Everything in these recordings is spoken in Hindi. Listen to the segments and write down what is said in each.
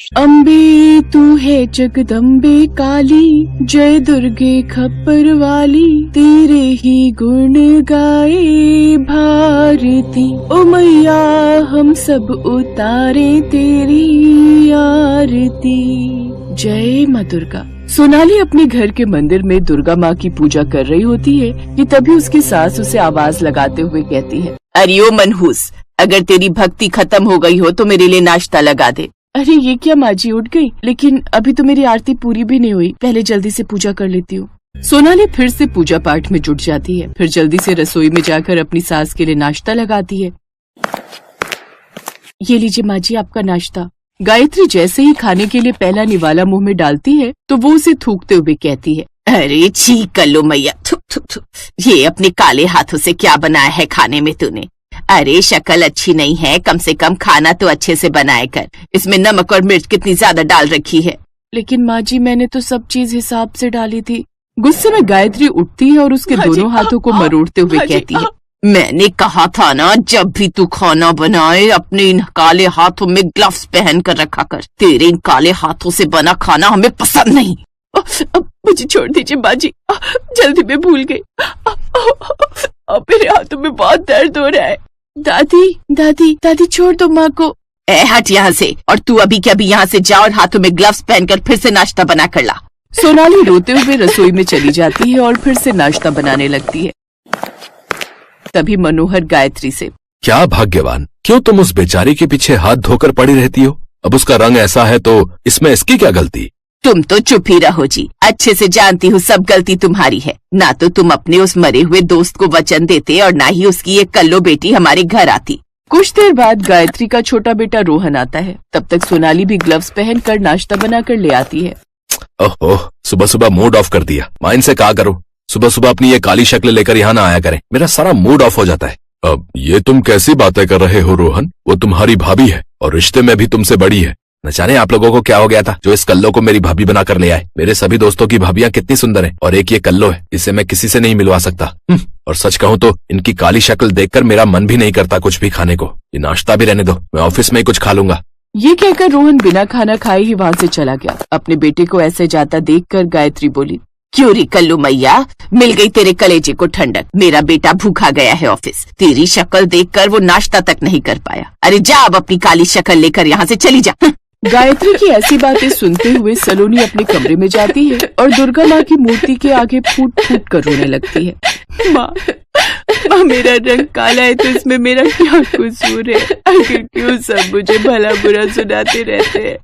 अम्बे तू है जगदम्बे काली, जय दुर्गे खप्पर वाली, तेरे ही गुण गाए भारती। ओ मैया हम सब उतारे तेरी आरती। जय माँ दुर्गा। सोनाली अपने घर के मंदिर में दुर्गा माँ की पूजा कर रही होती है कि तभी उसकी सास उसे आवाज लगाते हुए कहती है, अरे ओ मनहूस, अगर तेरी भक्ति खत्म हो गई हो तो मेरे लिए नाश्ता लगा दे। अरे ये क्या माँ जी, उठ गई? लेकिन अभी तो मेरी आरती पूरी भी नहीं हुई, पहले जल्दी से पूजा कर लेती हूँ। सोनाली फिर से पूजा पाठ में जुट जाती है, फिर जल्दी से रसोई में जाकर अपनी सास के लिए नाश्ता लगाती है। ये लीजिए माँ जी आपका नाश्ता। गायत्री जैसे ही खाने के लिए पहला निवाला मुंह में डालती है तो वो उसे थूकते हुए कहती है, अरे छी कर लो मैया, थू थू थू। ये अपने काले हाथों से क्या बनाया है खाने में तूने? अरे शक्ल अच्छी नहीं है, कम से कम खाना तो अच्छे से बनाया कर। इसमें नमक और मिर्च कितनी ज्यादा डाल रखी है। लेकिन माँ जी मैंने तो सब चीज हिसाब से डाली थी। गुस्से में गायत्री उठती है और उसके दोनों हाथों को मरोड़ते हुए कहती है, मैंने कहा था ना, जब भी तू खाना बनाए अपने इन काले हाथों में ग्लव्स पहन कर रखा कर। तेरे इन काले हाथों से बना खाना हमें पसंद नहीं। अब मुझे छोड़ दीजिए माँ जी, जल्दी मैं भूल गई। अब मेरे हाथों में बहुत दर्द हो रहा है। दादी दादी दादी छोड़ दो माँ को। ए हट यहाँ से, और तू अभी के अभी यहाँ से जा और हाथों में ग्लव्स पहनकर फिर से नाश्ता बना कर ला। सोनाली रोते हुए रसोई में चली जाती है और फिर से नाश्ता बनाने लगती है। तभी मनोहर गायत्री से, क्या भाग्यवान, क्यों तुम उस बेचारी के पीछे हाथ धोकर पड़ी रहती हो? अब उसका रंग ऐसा है तो इसमें इसकी क्या गलती? तुम तो चुप ही रहो जी, अच्छे से जानती हूँ सब गलती तुम्हारी है। ना तो तुम अपने उस मरे हुए दोस्त को वचन देते और ना ही उसकी ये कल्लो बेटी हमारे घर आती। कुछ देर बाद गायत्री का छोटा बेटा रोहन आता है। तब तक सोनाली भी ग्लव्स पहनकर नाश्ता बनाकर ले आती है। ओहो, सुबह सुबह मूड ऑफ कर दिया। मां इनसे कहा करो सुबह सुबह अपनी ये काली शक्ल लेकर यहाँ ना आया करें, मेरा सारा मूड ऑफ हो जाता है। अब ये तुम कैसी बातें कर रहे हो रोहन? वो तुम्हारी भाभी है और रिश्ते में भी तुमसे बड़ी है। न जाने आप लोगों को क्या हो गया था जो इस कल्लो को मेरी भाभी बनाकर ले आए। मेरे सभी दोस्तों की भाभियां कितनी सुंदर हैं और एक ये कल्लो है, इसे मैं किसी से नहीं मिलवा सकता। और सच कहूँ तो इनकी काली शक्ल देखकर मेरा मन भी नहीं करता कुछ भी खाने को। ये नाश्ता भी रहने दो, मैं ऑफिस में ही कुछ खा लूंगा। ये कहकर रोहन बिना खाना खाए ही वहाँ से चला गया। अपने बेटे को ऐसे जाता देखकर गायत्री बोली, क्यों री कल्लू मैया, मिल गई तेरे कलेजे को ठंडक। मेरा बेटा भूखा गया है ऑफिस, तेरी शक्ल देखकर वो नाश्ता तक नहीं कर पाया। अरे जा अब अपनी काली शक्ल लेकर यहाँ से चली जा। गायत्री की ऐसी बातें सुनते हुए सलोनी अपने कमरे में जाती है और दुर्गा माँ की मूर्ति के आगे फूट फूट कर रोने लगती है। माँ मेरा रंग काला है तो इसमें मेरा क्या कसूर है? आखिर क्यों सब मुझे भला बुरा सुनाते रहते हैं?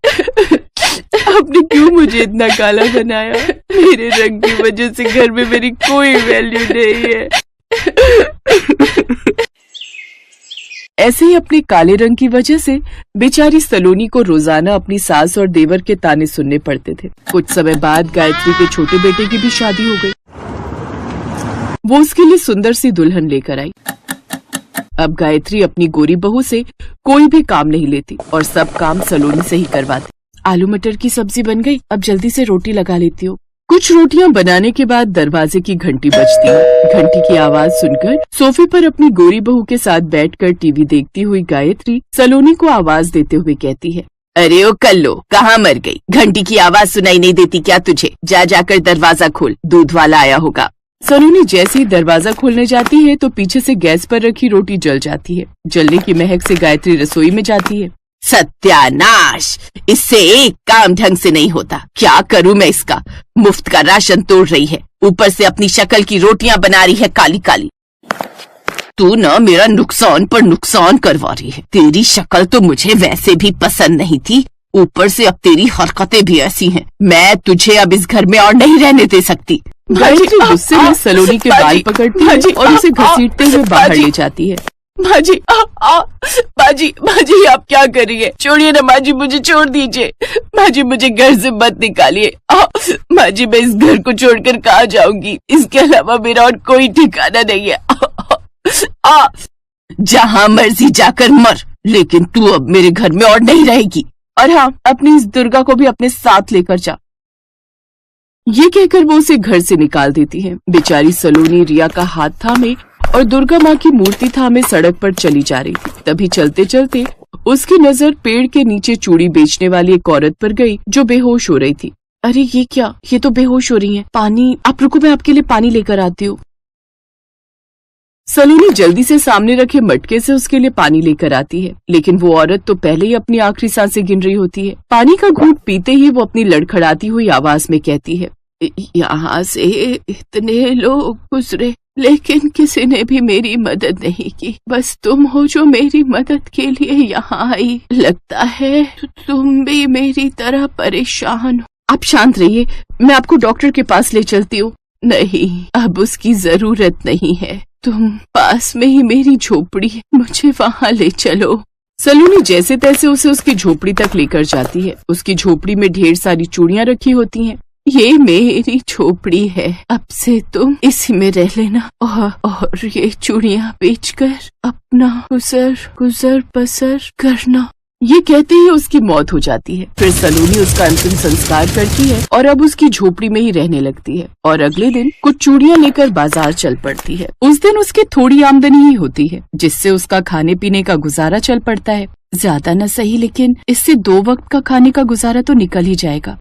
आपने क्यों मुझे इतना काला बनाया? मेरे रंग की वजह से घर में मेरी कोई वैल्यू नहीं है। ऐसे ही अपने काले रंग की वजह से बेचारी सलोनी को रोजाना अपनी सास और देवर के ताने सुनने पड़ते थे। कुछ समय बाद गायत्री के छोटे बेटे की भी शादी हो गई। वो उसके लिए सुंदर सी दुल्हन लेकर आई। अब गायत्री अपनी गोरी बहू से कोई भी काम नहीं लेती और सब काम सलोनी से ही करवाती। आलू मटर की सब्जी बन गई, अब जल्दी से रोटी लगा लेती हूँ। कुछ रोटियां बनाने के बाद दरवाजे की घंटी बजती है। घंटी की आवाज सुनकर सोफे पर अपनी गोरी बहू के साथ बैठकर टीवी देखती हुई गायत्री सलोनी को आवाज देते हुए कहती है, अरे ओ कल्लो, कहाँ मर गई? घंटी की आवाज सुनाई नहीं देती क्या तुझे? जा जाकर दरवाजा खोल, दूध वाला आया होगा। सलोनी जैसे ही दरवाजा खोलने जाती है तो पीछे से गैस पर रखी रोटी जल जाती है। जलने की महक से गायत्री रसोई में जाती है। सत्यानाश, इससे एक काम ढंग से नहीं होता। क्या करूं मैं इसका? मुफ्त का राशन तोड़ रही है, ऊपर से अपनी शक्ल की रोटियां बना रही है काली काली। तू न मेरा नुकसान पर नुकसान करवा रही है। तेरी शक्ल तो मुझे वैसे भी पसंद नहीं थी, ऊपर से अब तेरी हरकतें भी ऐसी हैं। मैं तुझे अब इस घर में और नहीं रहने दे सकती। गायत्री गुस्से में सलोनी के बाल पकड़ती है और उसे घसीटते हुए बाहर ले जाती है। बाजी बाजी आप क्या कर रही है? छोड़िए ना बाजी, मुझे छोड़ दीजिए। बाजी मुझे घर से मत निकालिए। बाजी मैं इस घर को छोड़कर कहाँ जाऊंगी? इसके अलावा मेरा और कोई ठिकाना नहीं है। जहाँ मर्जी जाकर मर, लेकिन तू अब मेरे घर में और नहीं रहेगी। और हाँ, अपनी इस दुर्गा को भी अपने साथ लेकर जा। ये कहकर वो उसे घर से निकाल देती है। बेचारी सलोनी रिया का हाथ थामे और दुर्गा माँ की मूर्ति थामे सड़क पर चली जा रही थी। तभी चलते चलते उसकी नजर पेड़ के नीचे चूड़ी बेचने वाली एक औरत पर गई जो बेहोश हो रही थी। अरे ये क्या, ये तो बेहोश हो रही हैं। पानी, आप रुको, मैं आपके लिए पानी लेकर आती हूँ। सलोनी जल्दी से सामने रखे मटके से उसके लिए पानी लेकर आती है, लेकिन वो औरत तो पहले ही अपनी आखिरी सांसें गिन रही होती है। पानी का घूंट पीते ही वो अपनी लड़खड़ाती हुई आवाज में कहती है, यहाँ से इतने लोग गुजरे लेकिन किसी ने भी मेरी मदद नहीं की। बस तुम हो जो मेरी मदद के लिए यहाँ आई। लगता है तुम भी मेरी तरह परेशान हो। आप शांत रहिए, मैं आपको डॉक्टर के पास ले चलती हूँ। नहीं, अब उसकी जरूरत नहीं है। तुम पास में ही मेरी झोपड़ी है, मुझे वहाँ ले चलो। सलोनी जैसे तैसे उसे उसकी झोपड़ी तक लेकर जाती है। उसकी झोपड़ी में ढेर सारी चूड़ियाँ रखी होती हैं। ये मेरी झोपड़ी है, अब से तुम इसी में रह लेना और ये चूड़ियाँ बेचकर अपना गुजर बसर करना। ये कहते ही उसकी मौत हो जाती है। फिर सलोनी उसका अंतिम संस्कार करती है और अब उसकी झोपड़ी में ही रहने लगती है और अगले दिन कुछ चूड़ियाँ लेकर बाजार चल पड़ती है। उस दिन उसकी थोड़ी आमदनी ही होती है जिससे उसका खाने पीने का गुजारा चल पड़ता है। ज्यादा न सही, लेकिन इससे 2 वक्त का खाने का गुजारा तो निकल ही जाएगा।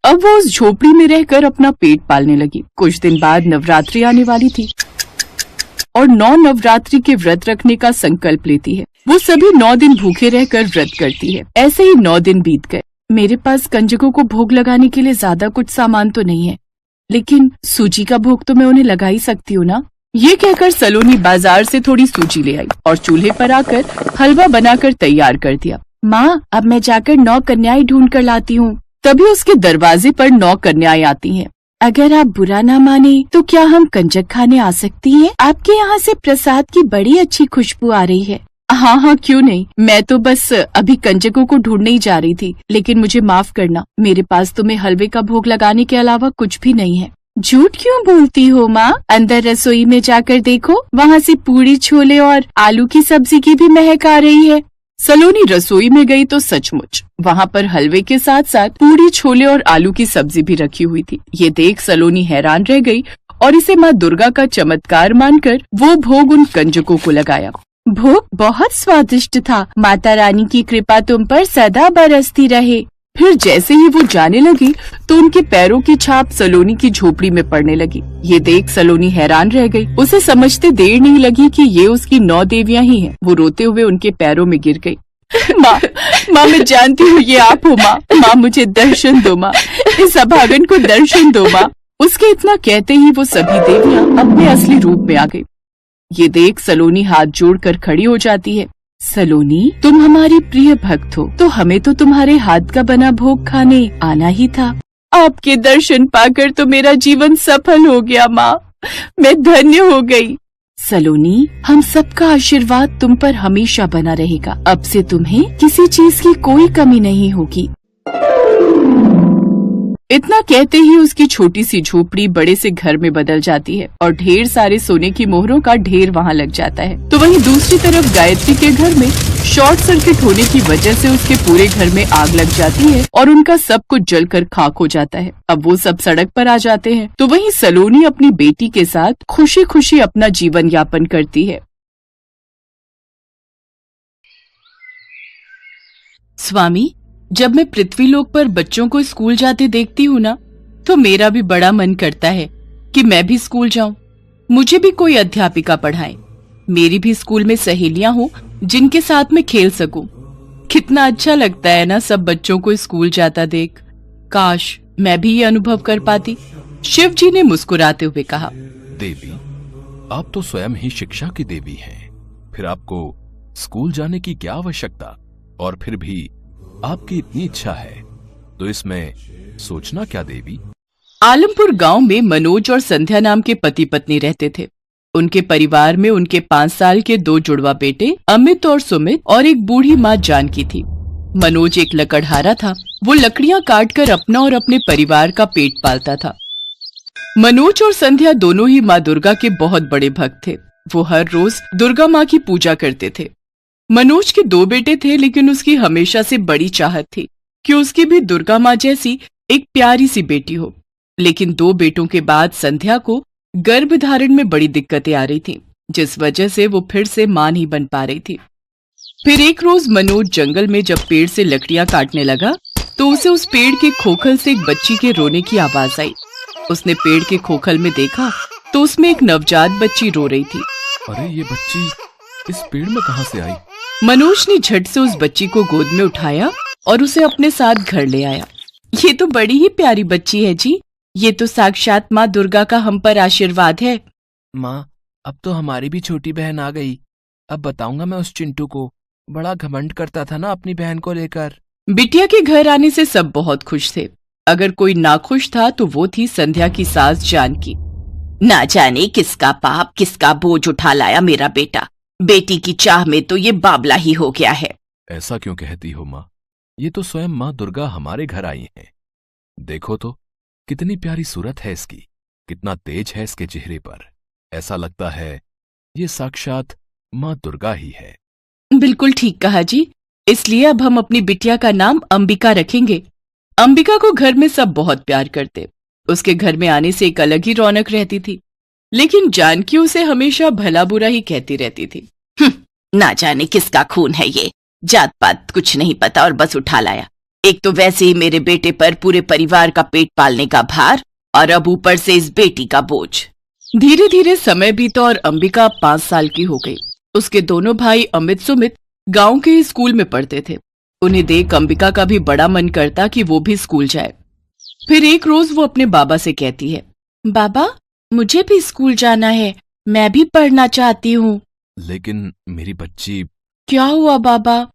अब वो उस झोपड़ी में रहकर अपना पेट पालने लगी। कुछ दिन बाद नवरात्रि आने वाली थी और 9 नवरात्रि के व्रत रखने का संकल्प लेती है। वो सभी 9 दिन भूखे रहकर व्रत करती है। ऐसे ही 9 दिन बीत गए। मेरे पास कंजकों को भोग लगाने के लिए ज्यादा कुछ सामान तो नहीं है, लेकिन सूजी का भोग तो मैं उन्हें लगा ही सकती हूँ ना। ये कहकर सलोनी बाजार से थोड़ी सूजी ले आई और चूल्हे पर आकर हलवा बनाकर तैयार कर दिया। माँ, अब मैं जाकर 9 कन्याएं ढूंढ कर लाती हूँ। तभी उसके दरवाजे पर 9 कन्याएं आती हैं। अगर आप बुरा ना माने तो क्या हम कंजक खाने आ सकती हैं? आपके यहाँ से प्रसाद की बड़ी अच्छी खुशबू आ रही है। हाँ, क्यों नहीं। मैं तो बस अभी कंजकों को ढूंढने ही जा रही थी, लेकिन मुझे माफ करना, मेरे पास तुम्हें हलवे का भोग लगाने के अलावा कुछ भी नहीं है। झूठ क्यों बोलती हो माँ? अंदर रसोई में जाकर देखो, वहाँ से पूरी, छोले और आलू की सब्जी की भी महक आ रही है। सलोनी रसोई में गई तो सचमुच वहाँ पर हलवे के साथ साथ पूरी, छोले और आलू की सब्जी भी रखी हुई थी। ये देख सलोनी हैरान रह गई और इसे माँ दुर्गा का चमत्कार मानकर वो भोग उन कंजकों को लगाया। भोग बहुत स्वादिष्ट था। माता रानी की कृपा तुम पर सदा बरसती रहे। फिर जैसे ही वो जाने लगी तो उनके पैरों की छाप सलोनी की झोपड़ी में पड़ने लगी। ये देख सलोनी हैरान रह गई। उसे समझते देर नहीं लगी कि ये उसकी 9 देवियां ही हैं। वो रोते हुए उनके पैरों में गिर गई। माँ, मैं जानती हूँ ये आप हो माँ, मुझे दर्शन दो माँ, इस अभागन को दर्शन दो माँ। उसके इतना कहते ही वो सभी देवियां अपने असली रूप में आ गई। ये देख सलोनी हाथ जोड़कर खड़ी हो जाती है। सलोनी, तुम हमारी प्रिय भक्त हो, तो हमें तो तुम्हारे हाथ का बना भोग खाने आना ही था। आपके दर्शन पाकर तो मेरा जीवन सफल हो गया माँ, मैं धन्य हो गई। सलोनी, हम सबका आशीर्वाद तुम पर हमेशा बना रहेगा। अब से तुम्हें किसी चीज की कोई कमी नहीं होगी। इतना कहते ही उसकी छोटी सी झोपड़ी बड़े से घर में बदल जाती है और ढेर सारे सोने की मोहरों का ढेर वहाँ लग जाता है। तो वहीं दूसरी तरफ गायत्री के घर में शॉर्ट सर्किट होने की वजह से उसके पूरे घर में आग लग जाती है और उनका सब कुछ जलकर खाक हो जाता है। अब वो सब सड़क पर आ जाते हैं। तो वहीं सलोनी अपनी बेटी के साथ खुशी खुशी अपना जीवन यापन करती है। स्वामी, जब मैं पृथ्वीलोक पर बच्चों को स्कूल जाते देखती हूँ ना, तो मेरा भी बड़ा मन करता है कि मैं भी स्कूल जाऊं, मुझे भी कोई अध्यापिका पढ़ाए, मेरी भी स्कूल में सहेलियां हो जिनके साथ मैं खेल सकूं। कितना अच्छा लगता है ना सब बच्चों को स्कूल जाता देख। काश मैं भी ये अनुभव कर पाती। शिव जी ने मुस्कुराते हुए कहा, देवी, आप तो स्वयं ही शिक्षा की देवी हैं, फिर आपको स्कूल जाने की क्या आवश्यकता? और फिर भी आपकी इतनी इच्छा है तो इसमें सोचना क्या देवी? आलमपुर गांव में मनोज और संध्या नाम के पति पत्नी रहते थे। उनके परिवार में उनके 5 साल के 2 जुड़वा बेटे अमित और सुमित और एक बूढ़ी माँ जानकी थी। मनोज एक लकड़हारा था। वो लकड़ियां काटकर अपना और अपने परिवार का पेट पालता था। मनोज और संध्या दोनों ही माँ दुर्गा के बहुत बड़े भक्त थे। वो हर रोज दुर्गा माँ की पूजा करते थे। मनोज के 2 बेटे थे, लेकिन उसकी हमेशा से बड़ी चाहत थी कि उसकी भी दुर्गा माँ जैसी एक प्यारी सी बेटी हो। लेकिन 2 बेटों के बाद संध्या को गर्भ धारण में बड़ी दिक्कतें आ रही थीं, जिस वजह से वो फिर से मां नहीं बन पा रही थी। फिर एक रोज मनोज जंगल में जब पेड़ से लकड़ियां काटने लगा तो उसे उस पेड़ के खोखल से एक बच्ची के रोने की आवाज आई। उसने पेड़ के खोखल में देखा तो उसमें एक नवजात बच्ची रो रही थी। अरे ये बच्ची इस पेड़ में कहाँ से आई? मनोज ने झट से उस बच्ची को गोद में उठाया और उसे अपने साथ घर ले आया। ये तो बड़ी ही प्यारी बच्ची है जी, ये तो साक्षात माँ दुर्गा का हम पर आशीर्वाद है। माँ, अब तो हमारी भी छोटी बहन आ गई। अब बताऊंगा मैं उस चिंटू को, बड़ा घमंड करता था ना अपनी बहन को लेकर। बिटिया के घर आने से सब बहुत खुश थे। अगर कोई नाखुश था तो वो थी संध्या की सास जानकी। ना जाने किसका पाप किसका बोझ उठा लाया मेरा बेटा। बेटी की चाह में तो ये बाबला ही हो गया है। ऐसा क्यों कहती हो माँ? ये तो स्वयं माँ दुर्गा हमारे घर आई हैं। देखो तो कितनी प्यारी सूरत है इसकी, कितना तेज है इसके चेहरे पर। ऐसा लगता है ये साक्षात माँ दुर्गा ही है। बिल्कुल ठीक कहा जी, इसलिए अब हम अपनी बिटिया का नाम अंबिका रखेंगे। अंबिका को घर में सब बहुत प्यार करते। उसके घर में आने से एक अलग ही रौनक रहती थी, लेकिन जानकी उसे हमेशा भला बुरा ही कहती रहती थी। ना जाने किसका खून है ये, जात पात कुछ नहीं पता और बस उठा लाया। एक तो वैसे ही मेरे बेटे पर पूरे परिवार का पेट पालने का भार और अब ऊपर से इस बेटी का बोझ। धीरे धीरे समय बीता और अंबिका 5 साल की हो गई। उसके दोनों भाई अमित सुमित गांव के ही स्कूल में पढ़ते थे। उन्हें देख अंबिका का भी बड़ा मन करता कि वो भी स्कूल जाए। फिर एक रोज वो अपने बाबा से कहती है, बाबा मुझे भी स्कूल जाना है, मैं भी पढ़ना चाहती हूँ। लेकिन मेरी बच्ची। क्या हुआ बाबा?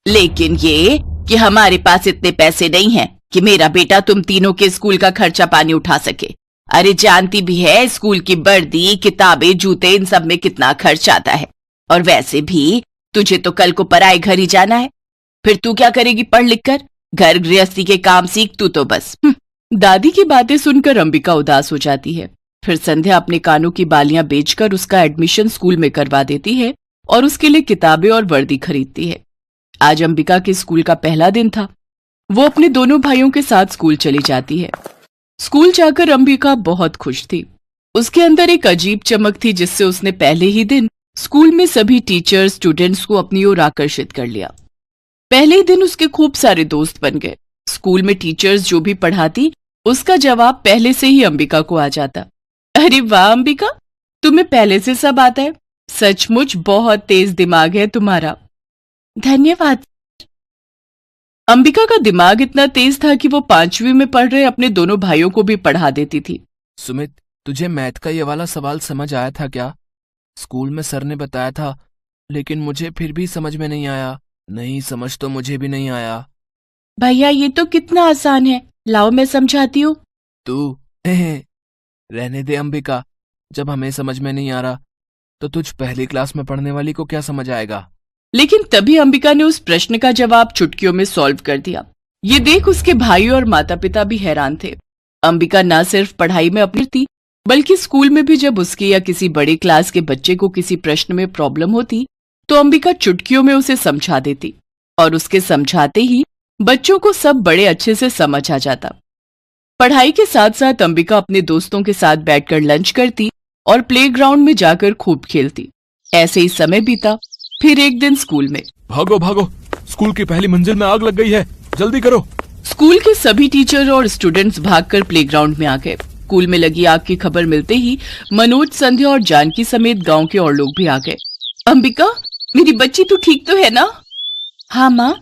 लेकिन ये कि हमारे पास इतने पैसे नहीं हैं कि मेरा बेटा तुम तीनों के स्कूल का खर्चा पानी उठा सके। अरे जानती भी है स्कूल की वर्दी, किताबें, जूते, इन सब में कितना खर्च आता है। और वैसे भी तुझे तो कल को पराए घर ही जाना है। फिर तू क्या करेगी पढ़ लिख कर? घर गृहस्थी के काम सीख तू तो बस। दादी की बातें सुनकर अंबिका उदास हो जाती है। फिर संध्या अपने कानों की बालियां बेचकर उसका एडमिशन स्कूल में करवा देती है और उसके लिए किताबें और वर्दी खरीदती है। आज अंबिका के स्कूल का पहला दिन था। वो अपने दोनों भाइयों के साथ स्कूल चली जाती है। स्कूल जाकर अंबिका बहुत खुश थी। उसके अंदर एक अजीब चमक थी जिससे उसने पहले ही दिन स्कूल में सभी टीचर स्टूडेंट्स को अपनी ओर आकर्षित कर लिया। पहले ही दिन उसके खूब सारे दोस्त बन गए। स्कूल में टीचर्स जो भी पढ़ाती उसका जवाब पहले से ही अंबिका को आ जाता। अरे वाह अंबिका, तुम्हें पहले से सब आता है, सचमुच बहुत तेज दिमाग है तुम्हारा। धन्यवाद। अंबिका का दिमाग इतना तेज था कि वो 5वीं में पढ़ रहे अपने दोनों भाइयों को भी पढ़ा देती थी। सुमित, तुझे मैथ का ये वाला सवाल समझ आया था क्या? स्कूल में सर ने बताया था, लेकिन मुझे फिर भी समझ में नहीं आया। नहीं, समझ तो मुझे भी नहीं आया। भैया ये तो कितना आसान है, लाओ मैं समझाती हूँ। तू रहने दे अंबिका, जब हमें समझ में नहीं आ रहा तो तुझ पहली क्लास में पढ़ने वाली को क्या समझ आएगा? लेकिन तभी अंबिका ने उस प्रश्न का जवाब चुटकियों में सॉल्व कर दिया। ये देख उसके भाई और माता पिता भी हैरान थे। अंबिका न सिर्फ पढ़ाई में अपनी थी, बल्कि स्कूल में भी जब उसके या किसी बड़े क्लास के बच्चे को किसी प्रश्न में प्रॉब्लम होती तो अंबिका चुटकियों में उसे समझा देती और उसके समझाते ही बच्चों को सब बड़े अच्छे से समझ आ जाता। पढ़ाई के साथ साथ अंबिका अपने दोस्तों के साथ बैठकर लंच करती और प्लेग्राउंड में जाकर खूब खेलती। ऐसे ही समय बीता। फिर एक दिन स्कूल में, भागो भागो, स्कूल की पहली मंजिल में आग लग गई है, जल्दी करो। स्कूल के सभी टीचर और स्टूडेंट्स भागकर प्लेग्राउंड में आ गए। स्कूल में लगी आग की खबर मिलते ही मनोज, संध्या और जानकी समेत गांव के और लोग भी आ गए। अंबिका मेरी बच्ची तू ठीक तो है ना? हाँ माँ।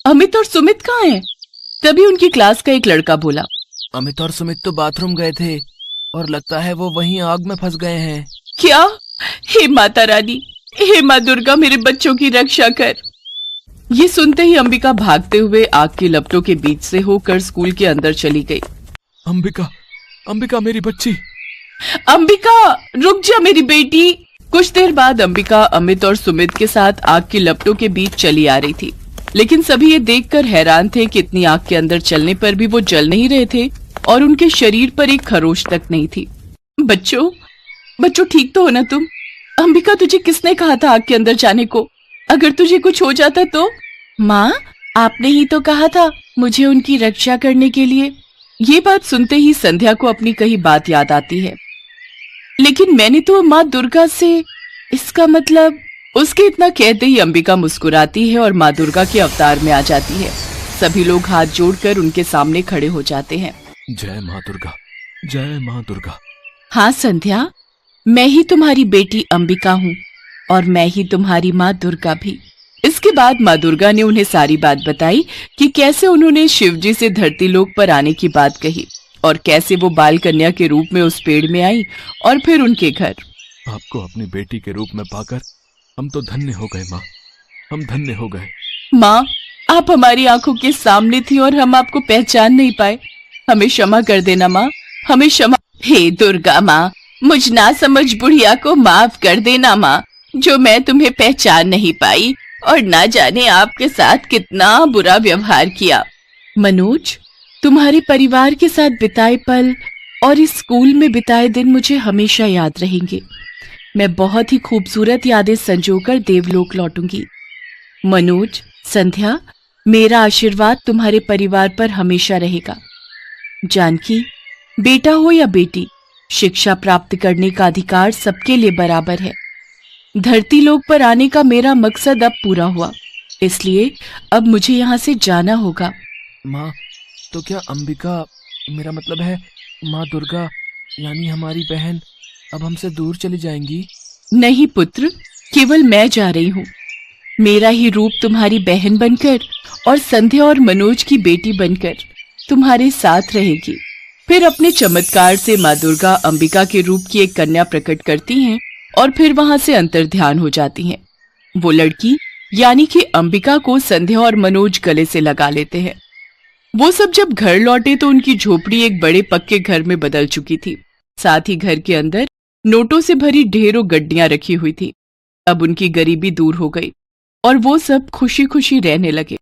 अमित और सुमित कहाँ हैं? तभी उनकी क्लास का एक लड़का बोला, अमित और सुमित तो बाथरूम गए थे और लगता है वो वहीं आग में फंस गए हैं। क्या? हे माता रानी, हे माँ दुर्गा, मेरे बच्चों की रक्षा कर। ये सुनते ही अंबिका भागते हुए आग की लपटों के बीच से होकर स्कूल के अंदर चली गई। अंबिका, अंबिका मेरी बच्ची। अंबिका रुक जा मेरी बेटी। कुछ देर बाद अंबिका अमित और सुमित के साथ आग की लपटों के बीच चली आ रही थी, लेकिन सभी ये देखकर हैरान थे कि इतनी आग के अंदर चलने पर भी वो जल नहीं रहे थे और उनके शरीर पर एक खरोच तक नहीं थी। बच्चों ठीक तो हो ना तुम? अंबिका तुझे किसने कहा था आग के अंदर जाने को? अगर तुझे कुछ हो जाता तो? माँ आपने ही तो कहा था मुझे उनकी रक्षा करने के लिए। ये बात सुनते ही संध्या को अपनी कही बात याद आती है। लेकिन मैंने तो माँ दुर्गा से, इसका मतलब उसके इतना कहते ही अंबिका मुस्कुराती है और माँ दुर्गा के अवतार में आ जाती है। सभी लोग हाथ जोड़कर उनके सामने खड़े हो जाते हैं। जय माँ दुर्गा, जय माँ दुर्गा। हाँ संध्या, मैं ही तुम्हारी बेटी अंबिका हूँ और मैं ही तुम्हारी माँ दुर्गा भी। इसके बाद माँ दुर्गा ने उन्हें सारी बात बताई कि कैसे उन्होंने शिवजी से धरती लोक पर आने की बात कही और कैसे वो बाल कन्या के रूप में उस पेड़ में आई और फिर उनके घर। आपको अपनी बेटी के रूप में पाकर हम तो धन्य हो गए माँ, हम धन्य हो गए। माँ, आप हमारी आंखों के सामने थी और हम आपको पहचान नहीं पाए। हमें क्षमा कर देना माँ, हमें क्षमा। हे दुर्गा माँ, मुझ ना समझ बुढ़िया को माफ कर देना माँ, जो मैं तुम्हें पहचान नहीं पाई और ना जाने आपके साथ कितना बुरा व्यवहार किया। मनोज, तुम्हारे परिवार के साथ बिताए पल और इस स्कूल में बिताए दिन मुझे हमेशा याद रहेंगे। मैं बहुत ही खूबसूरत यादें संजोकर देवलोक लौटूंगी। मनोज, संध्या, मेरा आशीर्वाद तुम्हारे परिवार पर हमेशा रहेगा। जानकी, बेटा हो या बेटी, शिक्षा प्राप्त करने का अधिकार सबके लिए बराबर है। धरती लोक पर आने का मेरा मकसद अब पूरा हुआ, इसलिए अब मुझे यहाँ से जाना होगा। माँ, तो क्या अंबिका, मेरा मतलब है माँ दुर्गा यानी हमारी बहन, अब हमसे दूर चली जाएंगी? नहीं पुत्र, केवल मैं जा रही हूँ। मेरा ही रूप तुम्हारी बहन बनकर और संध्या और मनोज की बेटी बनकर तुम्हारे साथ रहेगी। फिर अपने चमत्कार से माँ दुर्गा अंबिका के रूप की एक कन्या प्रकट करती हैं और फिर वहां से अंतर्ध्यान हो जाती हैं। वो लड़की यानी कि अंबिका को संध्या और मनोज गले से लगा लेते हैं। वो सब जब घर लौटे तो उनकी झोपड़ी एक बड़े पक्के घर में बदल चुकी थी। साथ ही घर के अंदर नोटों से भरी ढेरों गड्डियां रखी हुई थी। अब उनकी गरीबी दूर हो गई और वो सब खुशी खुशी रहने लगे।